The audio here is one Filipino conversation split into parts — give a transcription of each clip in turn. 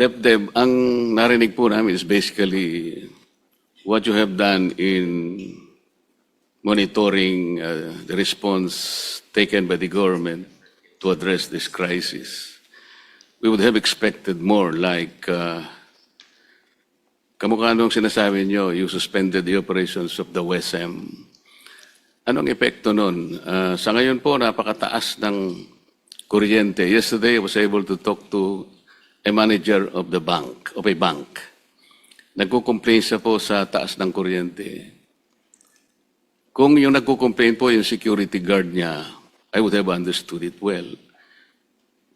DepDep, ang narinig po namin is basically what you have done in monitoring the response taken by the government to address this crisis. We would have expected more, like kamukha nung sinasabi nyo, you suspended the operations of the WESM. Anong epekto nun? Sa ngayon po, napakataas ng kuryente. Yesterday, I was able to talk to a manager of a bank. Nagko-complain siya po sa taas ng kuryente. Kung yung nagko-complain po yung security guard niya, I would have understood it well.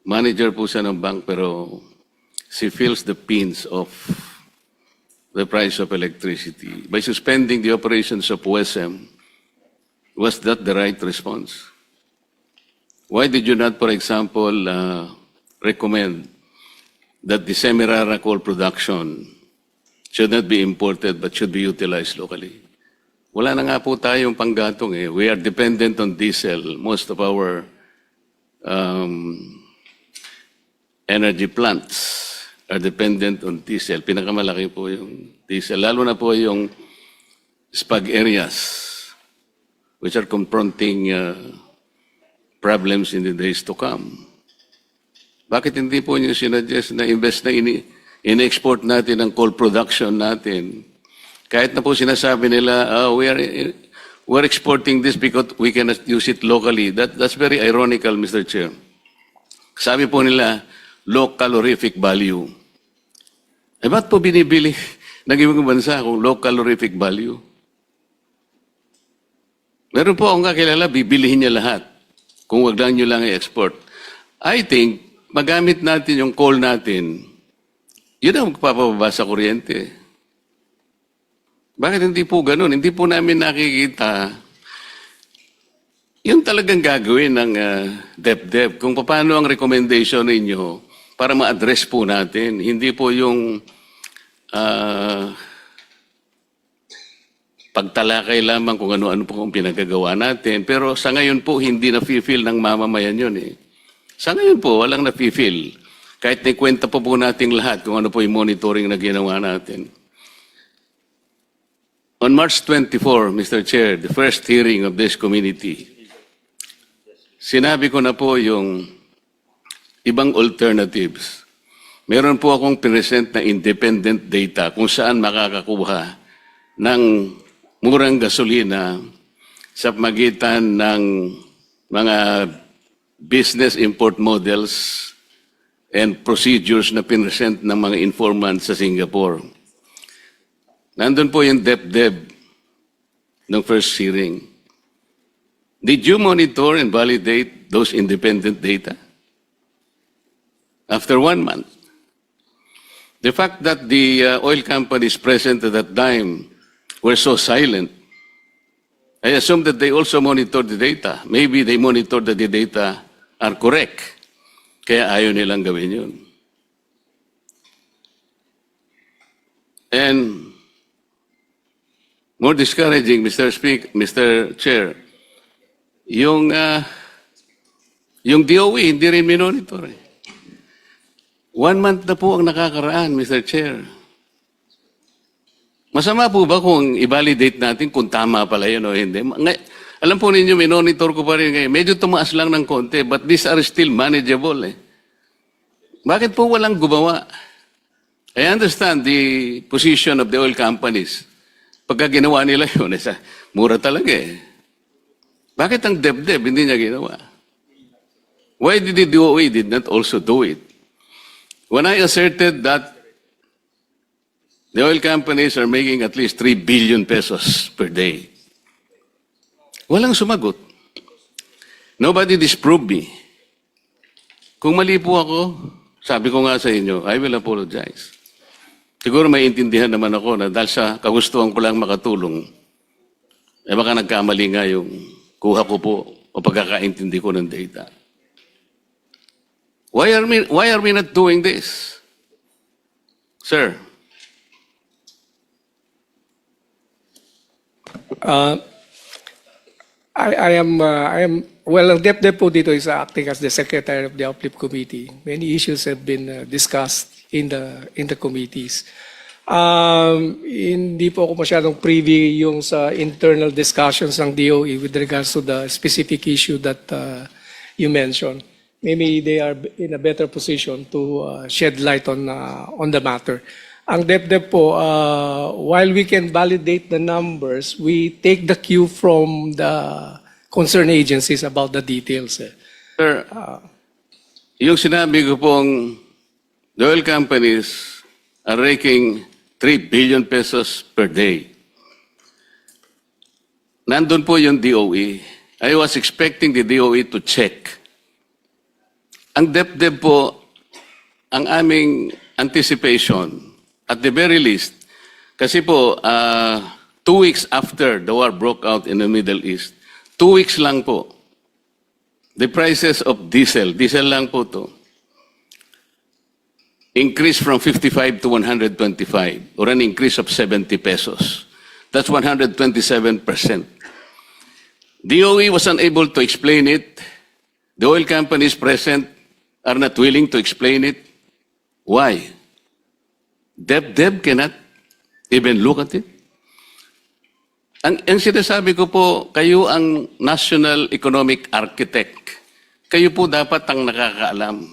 Manager po siya ng bank pero she feels the pinch of the price of electricity. By suspending the operations of WESM, was that the right response? Why did you not, for example, recommend that the Semirara coal production should not be imported but should be utilized locally? Wala na nga po tayong panggatong eh. We are dependent on diesel. Most of our energy plants are dependent on diesel. Pinakamalaki po yung diesel. Lalo na po yung spag areas which are confronting problems in the days to come. Bakit hindi po niyo sinuggest na invest na in-export natin ang coal production natin? Kahit na po sinasabi nila, we're exporting this because we cannot use it locally. That's very ironical, Mr. Chair. Sabi po nila, low calorific value. Eh, ba't po binibili ng ibang bansa kung low calorific value? Meron po akong kakilala, bibilihin niya lahat kung wag lang nyo lang i-export. I think, magamit natin yung coal natin, yun ang magpapababa sa kuryente. Bakit hindi po ganun? Hindi po namin nakikita yung talagang gagawin ng DepDep. Kung paano ang recommendation ninyo para ma-address po natin. Hindi po yung pagtalakay lamang kung ano-ano po ang pinagagawa natin. Pero sa ngayon po, hindi na-feel ng mamamayan yun eh. Sa ngayon po, walang na-feel. Kahit naikwenta po natin lahat kung ano po yung monitoring na ginawa natin. On March 24, Mr. Chair, the first hearing of this committee, sinabi ko na po yung ibang alternatives. Meron po akong present na independent data kung saan makakakuha ng murang gasolina sa magitan ng mga business import models and procedures na pinresent ng mga informants sa Singapore. Nandun po yung DepDep ng first hearing. Did you monitor and validate those independent data? After 1 month. The fact that the oil companies present at that time were so silent, I assume that they also monitored the data. Maybe they monitored that the data are correct. Kaya ayaw nilang gawin yun. And more discouraging, Mr. Chair, yung DOE, hindi rin minonitor eh. 1 month na po ang nakakaraan, Mr. Chair. Masama po ba kung i-validate natin kung tama pala yun o hindi? Alam po ninyo, minonitor ko pa rin ngayon. Medyo tumaas lang ng konti, but these are still manageable eh. Bakit po walang gumawa? I understand the position of the oil companies. Pagka ginawa nila yun, mura talaga eh. Bakit ang DepDep hindi niya ginawa? Why did the DOE did not also do it? When I asserted that the oil companies are making at least 3 billion pesos per day, walang sumagot. Nobody disproved me. Kung mali po ako, sabi ko nga sa inyo, I will apologize. Siguro may intindihan naman ako na dahil sa kagustuhan ko lang makatulong, eh baka nagkamali nga yung kuha ko po o pagkakaintindi ko ng data. Why are we not doing this? Sir? I am well, ang DepDep po dito is acting as the secretary of the Uplift Committee. Many issues have been discussed in the committees. Hindi po ako masyadong privy yung sa internal discussions ng DOE with regards to the specific issue that you mentioned. Maybe they are in a better position to shed light on the matter. Ang DepDep po, while we can validate the numbers, we take the cue from the concerned agencies about the details. Sir, yung sinabi ko pong the oil companies are raking 3 billion pesos per day. Nandun po yung DOE. I was expecting the DOE to check. Ang DepDep po, ang aming anticipation, at the very least, kasi po, 2 weeks after the war broke out in the Middle East, 2 weeks lang po, the prices of diesel lang po to, increased from 55 to 125, or an increase of 70 pesos. That's 127%. DOE was unable to explain it. The oil companies present are not willing to explain it. Why? DepDep cannot even look at it. Ang sinasabi ko po, kayo ang national economic architect. Kayo po dapat ang nakakaalam.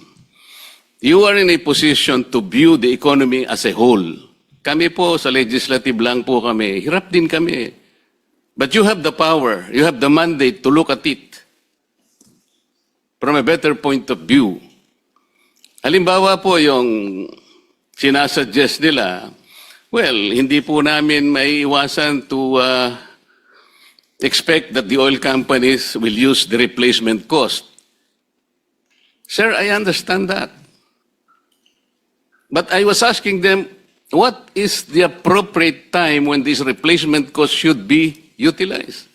You are in a position to view the economy as a whole. Kami po sa legislative lang po kami. Hirap din kami. But you have the power, you have the mandate to look at it from a better point of view. Halimbawa po yung sinasuggest nila, well, hindi po namin maiiwasan to expect that the oil companies will use the replacement cost. Sir, I understand that. But I was asking them, what is the appropriate time when this replacement cost should be utilized?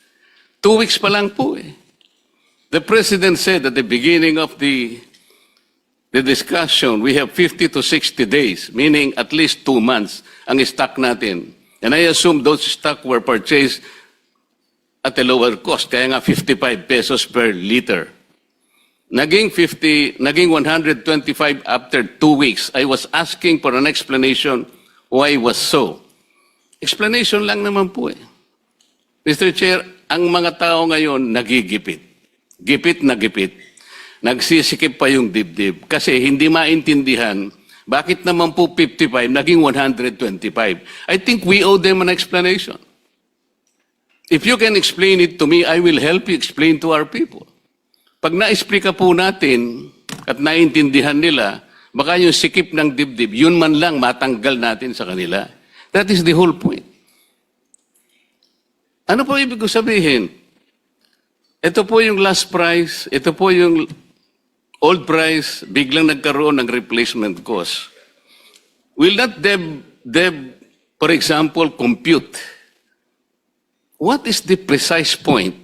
2 weeks pa lang po eh. The President said at the beginning of the discussion, we have 50 to 60 days, meaning at least 2 months ang stock natin. And I assume those stock were purchased at a lower cost, kaya nga 55 pesos per liter. Naging 125 after 2 weeks. I was asking for an explanation why it was so. Explanation lang naman po eh. Mr. Chair, ang mga tao ngayon nagigipit. Gipit na gipit. Nagsisikip pa yung dibdib kasi hindi maintindihan bakit naman po 55 naging 125. I think we owe them an explanation. If you can explain it to me, I will help you explain to our people. Pag na-explica po natin at naintindihan nila, baka yung sikip ng dibdib, yun man lang matanggal natin sa kanila. That is the whole point. Ano po ibig ko sabihin? Ito po yung last price, ito po yung old price, biglang nagkaroon ng replacement cost. Will not Deb, for example, compute what is the precise point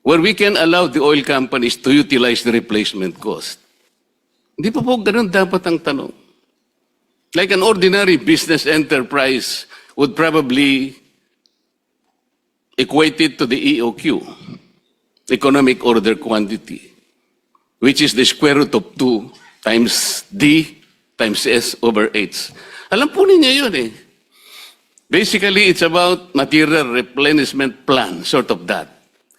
where we can allow the oil companies to utilize the replacement cost? Hindi pa po ganun dapat ang tanong. Like an ordinary business enterprise would probably equate it to the EOQ, economic order quantity, which is the square root of 2 times D times S over H. Alam po ninyo yun eh. Basically, it's about material replenishment plan, sort of that.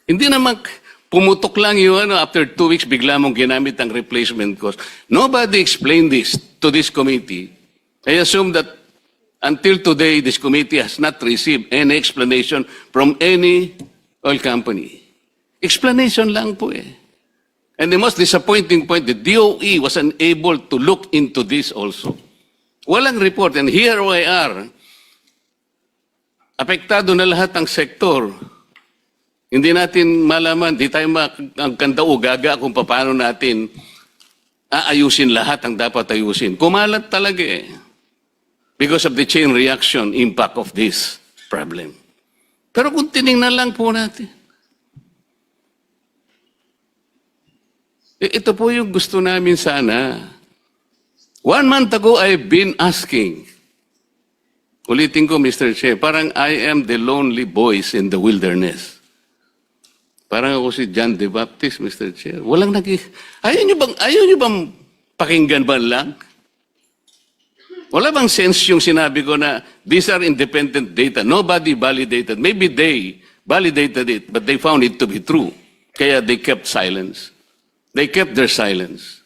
Hindi naman pumutok lang yung after 2 weeks, bigla mong ginamit ang replacement cost. Nobody explained this to this committee. I assume that until today, this committee has not received any explanation from any oil company. Explanation lang po eh. And the most disappointing point, the DOE was unable to look into this also. Walang report. And here we are. Apektado na lahat ang sektor. Hindi natin malaman, di tayo magkanda o gaga kung paano natin aayusin lahat ang dapat ayusin. Kumalat talaga eh. Because of the chain reaction impact of this problem. Pero kung tinignan lang po natin, ito po yung gusto namin sana. 1 month ago, I've been asking. Ulitin ko, Mr. Chair, parang I am the lonely voice in the wilderness. Parang ako si John the Baptist, Mr. Chair. Ayaw nyo bang pakinggan ba lang? Wala bang sense yung sinabi ko na these are independent data, nobody validated. Maybe they validated it, but they found it to be true. Kaya they kept silence. They kept their silence.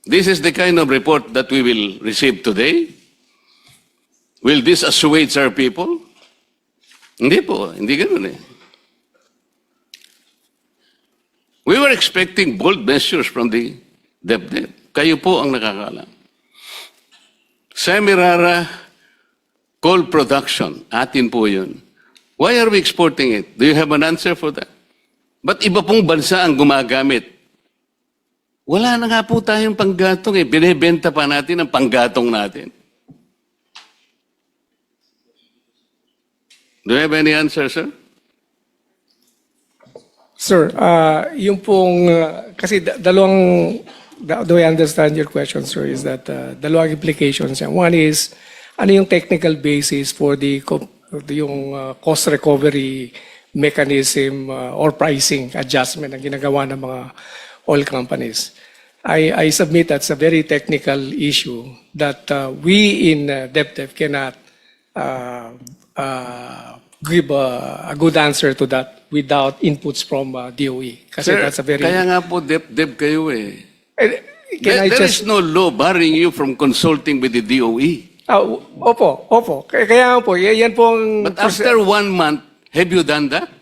This is the kind of report that we will receive today. Will this assuage our people? Hindi po, hindi ganun eh. We were expecting bold measures from the DepEd. Kayo po ang nakakaalam. Semirara coal production, atin po yun. Why are we exporting it? Do you have an answer for that? Ba't iba pong bansa ang gumagamit? Wala na nga po tayong panggatong eh. Binebenta pa natin ang panggatong natin. Do you have any answer, sir? Sir, yung pong, kasi dalawang, the way I understand your question, sir, is that dalawang implications yan. One is, ano yung technical basis for yung cost recovery mechanism or pricing adjustment na ginagawa ng mga oil companies. I submit that's a very technical issue that we in DepEd cannot give a good answer to that without inputs from DOE. Kasi Sir, that's a very... kaya nga po DepEd kayo eh. Can I There just... is no law barring you from consulting with the DOE. Opo. Kaya nga po, yan po ang... But after 1 month, have you done that?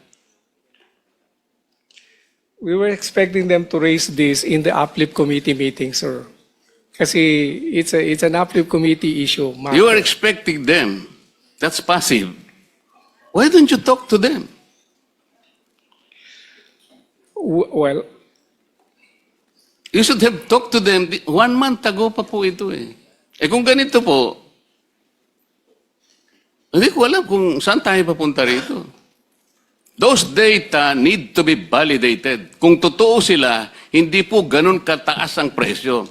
We were expecting them to raise this in the uplift committee meeting, sir. Kasi it's an uplift committee issue. You are expecting them. That's passive. Why don't you talk to them? Well, You should have talked to them 1 month ago pa po ito eh. Eh kung ganito po, hindi ko alam kung saan tayo papunta rito. Those data need to be validated. Kung totoo sila, hindi po ganun kataas ang presyo.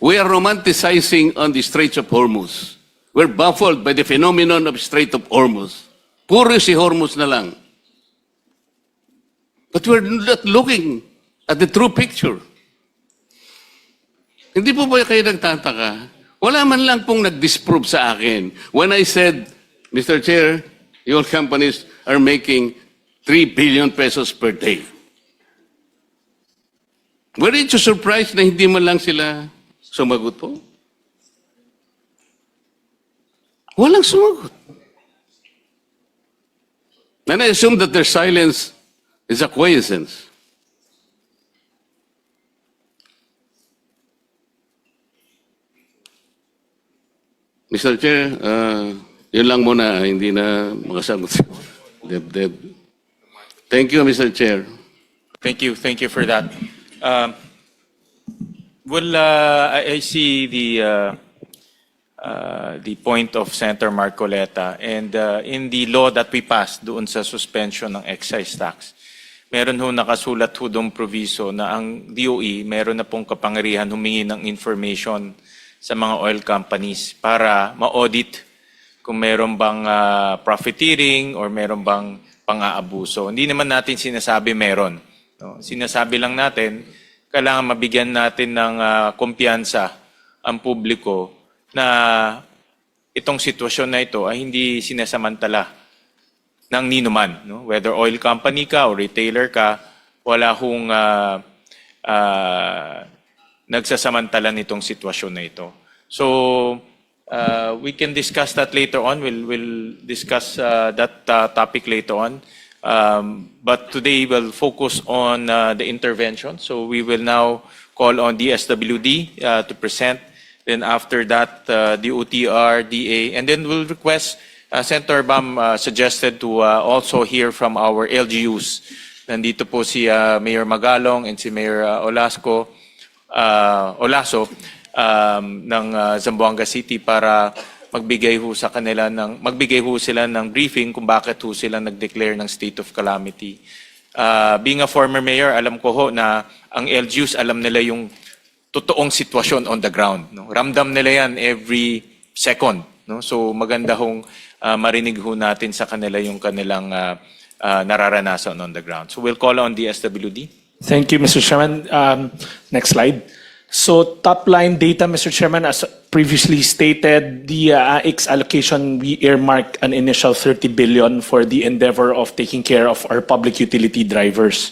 We are romanticizing on the Straits of Hormuz. We're baffled by the phenomenon of Strait of Hormuz. Puro si Hormuz na lang. But we're not looking at the true picture. Hindi po ba kayo nagtataka? Wala man lang pong nag-disprove sa akin. When I said, Mr. Chair, your companies are making 3 billion pesos per day. Weren't you surprised na hindi man lang sila sumagot po? Walang sumagot. And I assume that their silence is acquiescence. Mr. Chair, yun lang muna, hindi na makasagot. Deb. Thank you, Mr. Chair. Thank you for that. I see the point of Senator Marcoleta, and in the law that we passed doon sa suspension ng excise tax, meron ho nakasulat ho doong proviso na ang DOE meron na pong kapangyarihan humingi ng information sa mga oil companies para ma-audit kung meron bang profiteering or meron bang pang-aabuso. Hindi naman natin sinasabi meron. No? Sinasabi lang natin, kailangan mabigyan natin ng kumpiyansa ang publiko na itong sitwasyon na ito ay hindi sinasamantala ng ninuman. No? Whether oil company ka o retailer ka, wala hong nagsasamantala nitong sitwasyon na ito. So, we can discuss that later on. We'll discuss that topic later on. But today we'll focus on the intervention. So we will now call on DSWD to present. Then after that, the OTR, DA, and then we'll request Senator Bam suggested to also hear from our LGUs. Nandito po si Mayor Magalong and si Mayor Olaso ng Zamboanga City para magbigay ho sila ng briefing kung bakit ho sila nag-declare ng state of calamity. Being a former mayor, alam ko ho na ang LGUs alam nila yung totoong sitwasyon on the ground. No? Ramdam nila yan every second. No? So maganda hong marinig ho natin sa kanila yung kanilang nararanasan on the ground. So we'll call on the SWD. Thank you, Mr. Chairman. Next slide. So top line data, Mr. Chairman, as previously stated, the AIX allocation, we earmarked an initial 30 billion for the endeavor of taking care of our public utility drivers.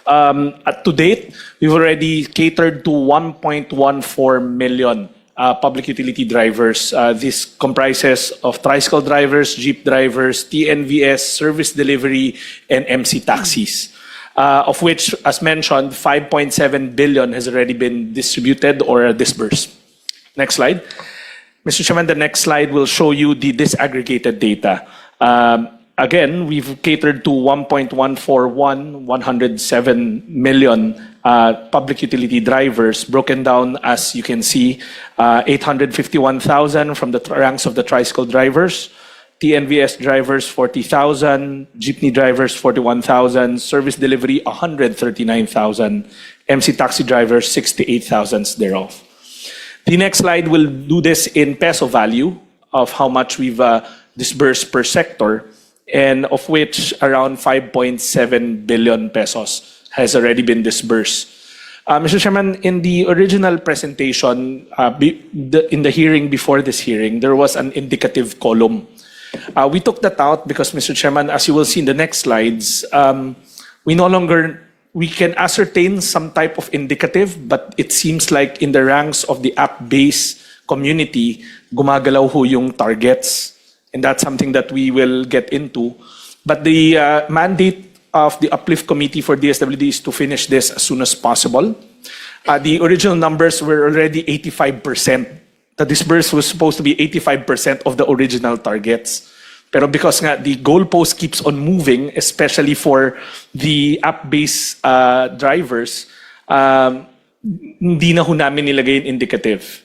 To date, we've already catered to 1.14 million public utility drivers. This comprises of tricycle drivers, jeep drivers, TNVS, service delivery, and MC taxis. Of which, as mentioned, 5.7 billion has already been distributed or disbursed. Next slide. Mr. Chairman, the next slide will show you the disaggregated data. Again, we've catered to 107 million public utility drivers, broken down, as you can see, 851,000 from the ranks of the tricycle drivers, TNVS drivers 40,000, jeepney drivers 41,000, service delivery 139,000, MC taxi drivers 68,000 thereof. The next slide will do this in peso value of how much we've disbursed per sector, and of which around 5.7 billion pesos has already been disbursed. Mr. Chairman, in the original presentation, in the hearing before this hearing, there was an indicative column. We took that out because, Mr. Chairman, as you will see in the next slides, we can ascertain some type of indicative, but it seems like in the ranks of the app-based community, gumagalaw ho yung targets. And that's something that we will get into. But the mandate of the Uplift Committee for DSWD is to finish this as soon as possible. The original numbers were already 85%. The disbursed was supposed to be 85% of the original targets. Pero because nga the goalpost keeps on moving, especially for the app-based drivers, hindi na ho namin nilagay yung indicative.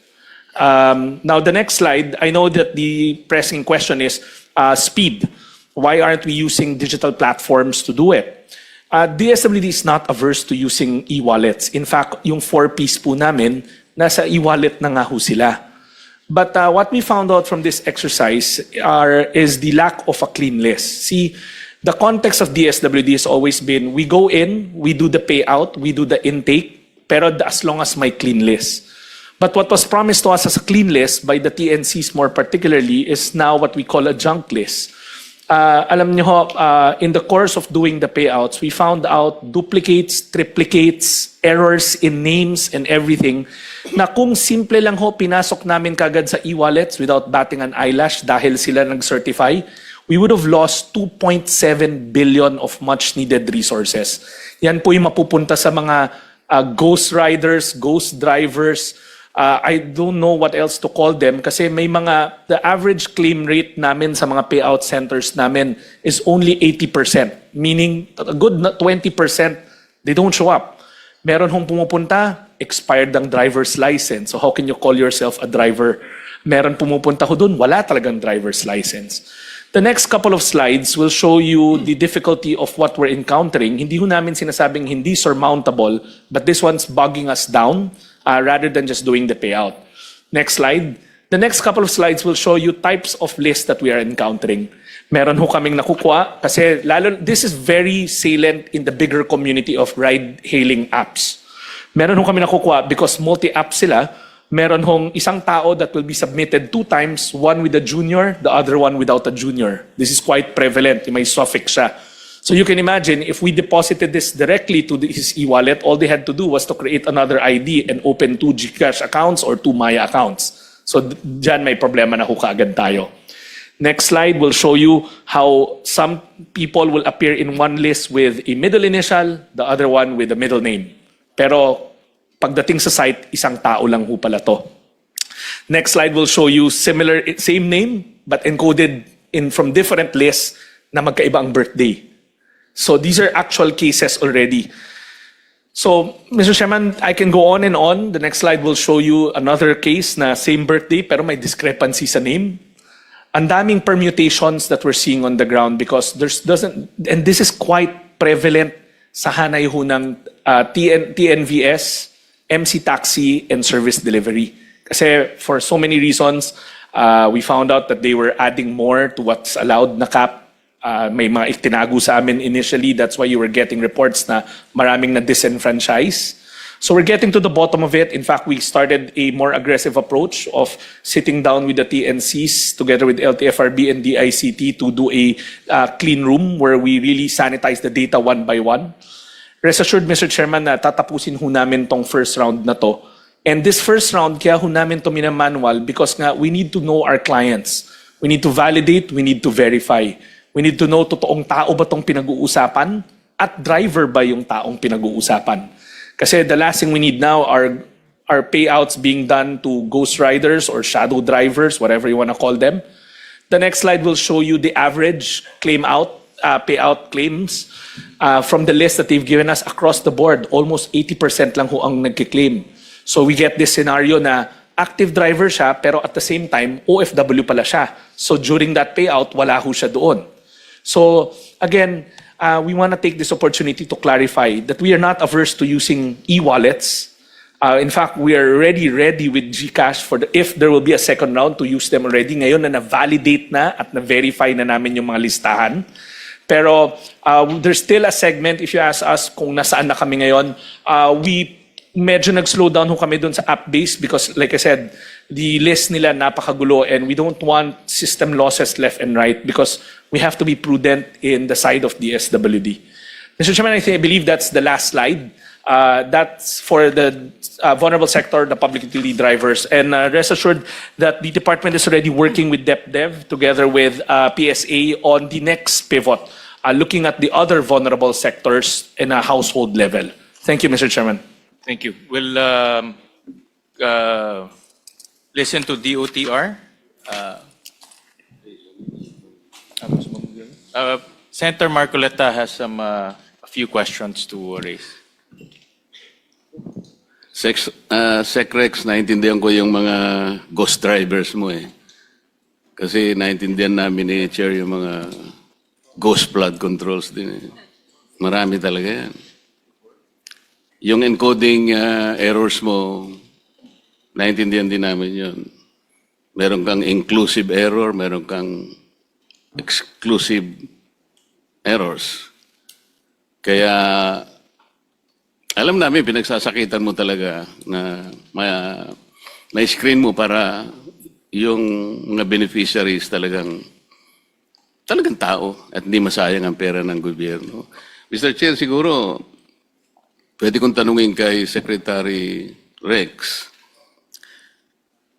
Now, the next slide, I know that the pressing question is speed. Why aren't we using digital platforms to do it? DSWD is not averse to using e-wallets. In fact, yung 4Ps po namin, nasa e-wallet na nga ho sila. But what we found out from this exercise is the lack of a clean list. See, the context of DSWD has always been, we go in, we do the payout, we do the intake, pero as long as may clean list. But what was promised to us as a clean list by the TNCs more particularly is now what we call a junk list. Alam niyo ho, in the course of doing the payouts, we found out duplicates, triplicates, errors in names and everything na kung simple lang ho pinasok namin kagad sa e-wallets without batting an eyelash dahil sila nag-certify, we would have lost 2.7 billion of much needed resources. Yan po yung mapupunta sa mga ghost riders, ghost drivers. I don't know what else to call them kasi may the average claim rate namin sa mga payout centers namin is only 80%, meaning a good 20% they don't show up. Meron hong pumupunta, expired ang driver's license. So how can you call yourself a driver? Meron pumupunta ho dun, wala talagang driver's license. The next couple of slides will show you the difficulty of what we're encountering. Hindi ho namin sinasabing hindi surmountable, but this one's bogging us down rather than just doing the payout. Next slide. The next couple of slides will show you types of lists that we are encountering. Meron ho kaming nakukuha kasi this is very salient in the bigger community of ride-hailing apps. Meron ho kami nakukuha because multi-app sila. Meron hong isang tao that will be submitted 2 times, one with a junior, the other one without a junior. This is quite prevalent. May suffix siya. So you can imagine, if we deposited this directly to his e-wallet, all they had to do was to create another ID and open 2 GCash accounts or 2 Maya accounts. So dyan may problema na ho kaagad tayo. Next slide will show you how some people will appear in one list with a middle initial, the other one with a middle name. Pero pagdating sa site, isang tao lang ho pala to. Next slide will show you same name, but encoded from different lists na magkaiba ang birthday. So these are actual cases already. So, Mr. Chairman, I can go on and on. The next slide will show you another case na same birthday pero may discrepancy sa name. Ang daming permutations that we're seeing on the ground because and this is quite prevalent sa hanay ho ng TNVS, MC taxi, and service delivery. Kasi for so many reasons, we found out that they were adding more to what's allowed na cap. May mga itinago sa amin initially. That's why you were getting reports na maraming na disenfranchise. So we're getting to the bottom of it. In fact, we started a more aggressive approach of sitting down with the TNCs together with LTFRB and DICT to do a clean room where we really sanitize the data one by one. Rest assured, Mr. Chairman, na tatapusin ho namin tong first round na to. And this first round, kaya ho namin to minamanual because nga we need to know our clients. We need to validate, we need to verify. We need to know totoong tao ba tong pinag-uusapan at driver ba yung taong pinag-uusapan. Kasi the last thing we need now are payouts being done to ghost riders or shadow drivers, whatever you want to call them. The next slide will show you the average payout claims from the list that they've given us across the board. Almost 80% lang ho ang nagkiklaim. So we get this scenario na active driver siya, pero at the same time, OFW pala siya. So during that payout, wala ho siya doon. So again, we want to take this opportunity to clarify that we are not averse to using e-wallets. In fact, we are already ready with GCash if there will be a second round to use them already. Ngayon na na-validate na at na-verify na namin yung mga listahan. Pero there's still a segment, if you ask us kung nasaan na kami ngayon, we medyo nag-slow down ho kami doon sa app-based because like I said, the list nila napakagulo and we don't want system losses left and right because we have to be prudent in the side of the SWD. Mr. Chairman, I believe that's the last slide. That's for the vulnerable sector, the public utility drivers. And rest assured that the department is already working with DepDev together with PSA on the next pivot, looking at the other vulnerable sectors in a household level. Thank you, Mr. Chairman. Thank you. We'll listen to DOTR. Senator Marcoleta has a few questions to raise. Secrex, naintindihan ko yung mga ghost drivers mo eh. Kasi naintindihan namin ni Chair yung mga ghost flood controls din eh. Marami talaga yan. Yung encoding errors mo, naintindihan din namin yun. Meron kang inclusive error, meron kang exclusive errors. Kaya alam namin, pinagsasakitan mo talaga na ma-screen mo para yung mga beneficiaries talagang tao at hindi masayang ang pera ng gobyerno. Mr. Chair, siguro pwede kong tanungin kay Secretary Rex.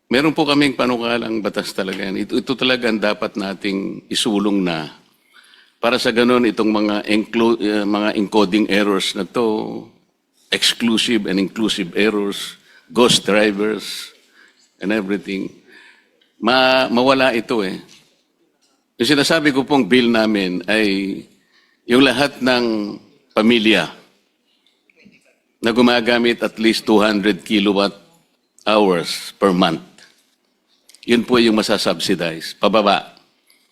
Meron po kaming panukalang batas talaga yan. Ito talaga ang dapat nating isulong na para sa ganun itong mga encoding errors na to, exclusive and inclusive errors, ghost drivers, and everything, mawala ito eh. Yung sinasabi ko pong bill namin ay yung lahat ng pamilya na gumagamit at least 200 kilowatt hours per month. Yun po yung masasubsidize, pababa.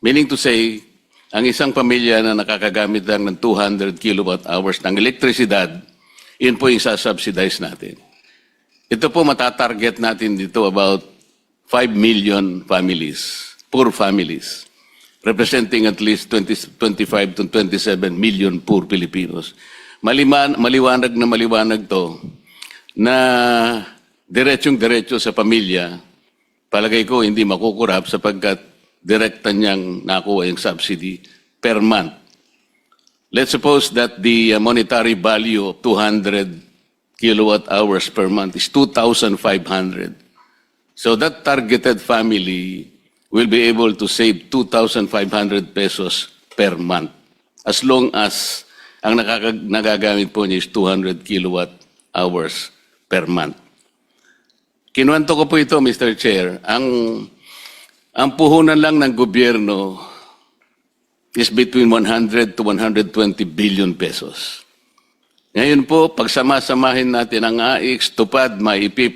Meaning to say, ang isang pamilya na nakakagamit lang ng 200 kilowatt hours ng elektrisidad, yun po yung sasubsidize natin. Ito po matatarget natin dito about 5 million families, poor families, representing at least 25 to 27 million poor Filipinos. Maliwanag to na diretsong-diretso sa pamilya, palagay ko hindi makukurap sapagkat direkta niyang nakuha yung subsidy per month. Let's suppose that the monetary value of 200 kilowatt hours per month is 2,500. So that targeted family will be able to save 2,500 pesos per month as long as ang nagagamit po niya is 200 kilowatt hours per month. Kinuwento ko po ito, Mr. Chair. Ang puhunan lang ng gobyerno is between 100 to 120 billion pesos. Ngayon po, pagsama-samahin natin ang AIX, TUPAD, MAIPIP,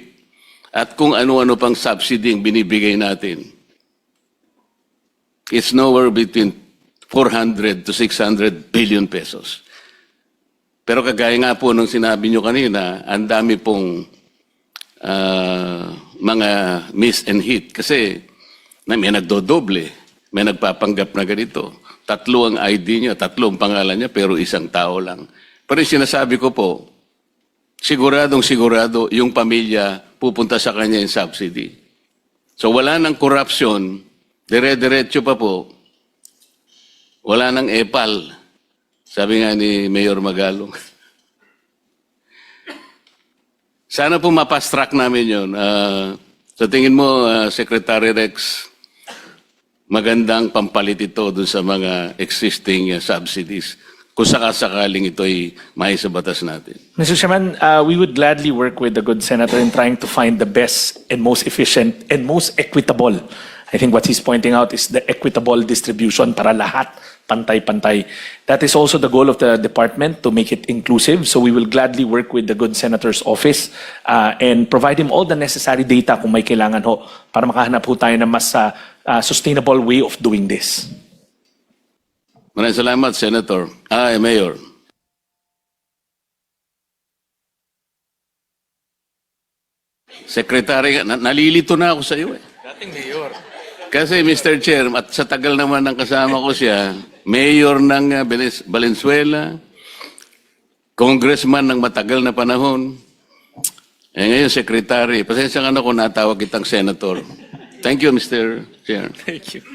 at kung ano-ano pang subsidy ang binibigay natin, it's nowhere between 400 to 600 billion pesos. Pero kagaya nga po nung sinabi nyo kanina, ang dami pong mga miss and hit. Kasi may nagdodoble, may nagpapanggap na ganito. 3 ang ID niya, 3 ang pangalan niya, pero isang tao lang. Pero yung sinasabi ko po, sigurado yung pamilya pupunta sa kanya yung subsidy. So wala nang corruption, dire-diretso pa po, wala nang epal. Sabi nga ni Mayor Magalong. Sana po mapast-track namin yun. Sa tingin mo, Secretary Rex, magandang pampalit ito dun sa mga existing subsidies kung sakasakaling ito'y maisa batas natin. Mr. Chairman, we would gladly work with the good senator in trying to find the best and most efficient and most equitable. I think what he's pointing out is the equitable distribution para lahat pantay-pantay. That is also the goal of the department, to make it inclusive. So we will gladly work with the good senator's office and provide him all the necessary data kung may kailangan ho para makahanap ho tayo ng mas sustainable way of doing this. Maraming salamat, Senator. Mayor. Secretary, nalilito na ako sa iyo eh. Dating mayor. Kasi Mr. Chair, at sa tagal naman ng kasama ko siya, mayor ng Valenzuela, congressman ng matagal na panahon, ngayon secretary. Pasensya ka na kung natawag kitang senator. Thank you, Mr. Chair. Thank you.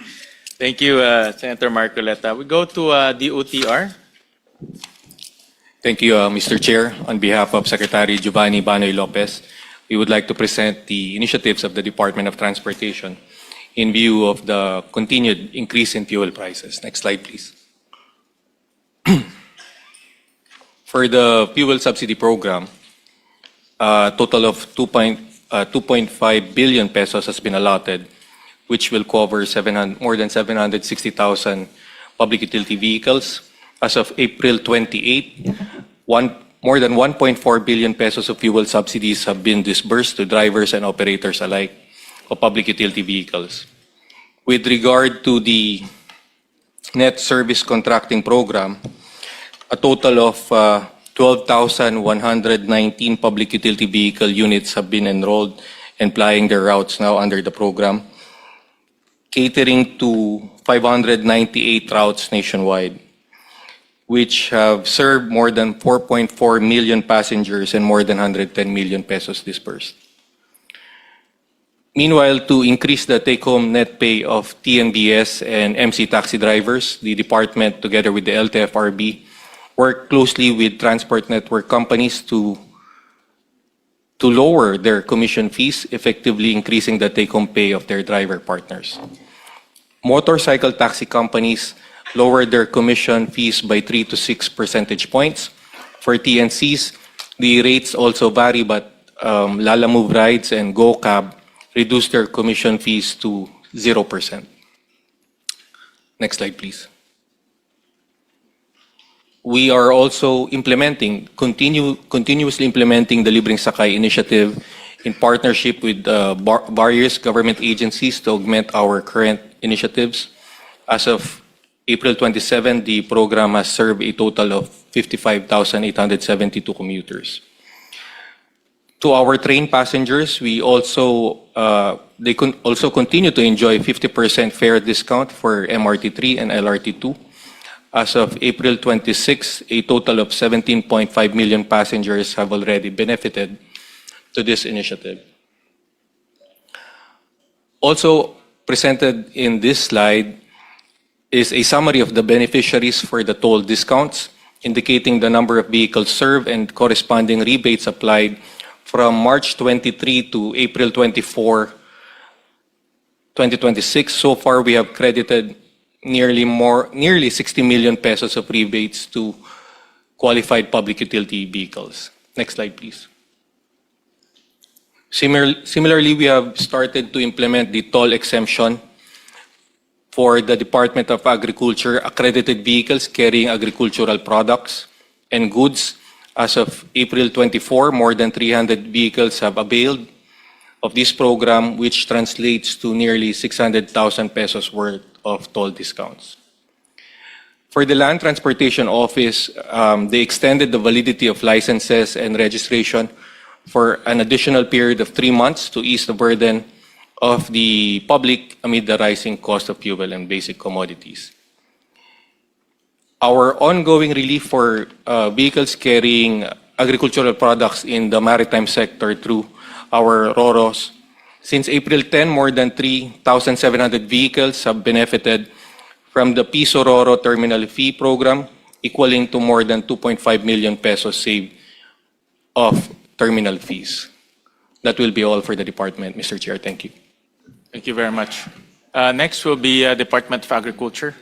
Thank you, Senator Marcoleta. We go to DOTR. Thank you, Mr. Chair. On behalf of Secretary Giovanni Banoy Lopez, we would like to present the initiatives of the Department of Transportation in view of the continued increase in fuel prices. Next slide, please. For the fuel subsidy program, a total of 2.5 billion pesos has been allotted, which will cover more than 760,000 public utility vehicles. As of April 28, more than 1.4 billion pesos of fuel subsidies have been disbursed to drivers and operators alike of public utility vehicles. With regard to the net service contracting program, a total of 12,119 public utility vehicle units have been enrolled and plying their routes now under the program, catering to 598 routes nationwide, which have served more than 4.4 million passengers and more than 110 million pesos disbursed. Meanwhile, to increase the take-home net pay of TNBS and MC taxi drivers, the department, together with the LTFRB, work closely with transport network companies to lower their commission fees, effectively increasing the take-home pay of their driver partners. Motorcycle taxi companies lowered their commission fees by 3 to 6 percentage points. For TNCs, the rates also vary, but Lala Move Rides and GoCab reduced their commission fees to 0%. Next slide, please. We are also continuously implementing the Libreng Sakay initiative in partnership with various government agencies to augment our current initiatives. As of April 27, the program has served a total of 55,872 commuters. To our train passengers, we also also continue to enjoy 50% fare discount for MRT3 and LRT2. As of April 26, a total of 17.5 million passengers have already benefited to this initiative. Also presented in this slide is a summary of the beneficiaries for the toll discounts, indicating the number of vehicles served and corresponding rebates applied from March 23 to April 24, 2026. So far, we have credited nearly 60 million pesos of rebates to qualified public utility vehicles. Next slide, please. Similarly, we have started to implement the toll exemption for the Department of Agriculture accredited vehicles carrying agricultural products and goods. As of April 24, more than 300 vehicles have availed of this program, which translates to nearly 600,000 pesos worth of toll discounts. For the Land Transportation Office, they extended the validity of licenses and registration for an additional period of 3 months to ease the burden of the public amid the rising cost of fuel and basic commodities. Our ongoing relief for vehicles carrying agricultural products in the maritime sector through our ROROs. Since April 10, more than 3,700 vehicles have benefited from the Piso RORO terminal fee program, equaling to more than 2.5 million pesos saved of terminal fees. That will be all for the department, Mr. Chair. Thank you. Thank you very much. Next will be Department of Agriculture.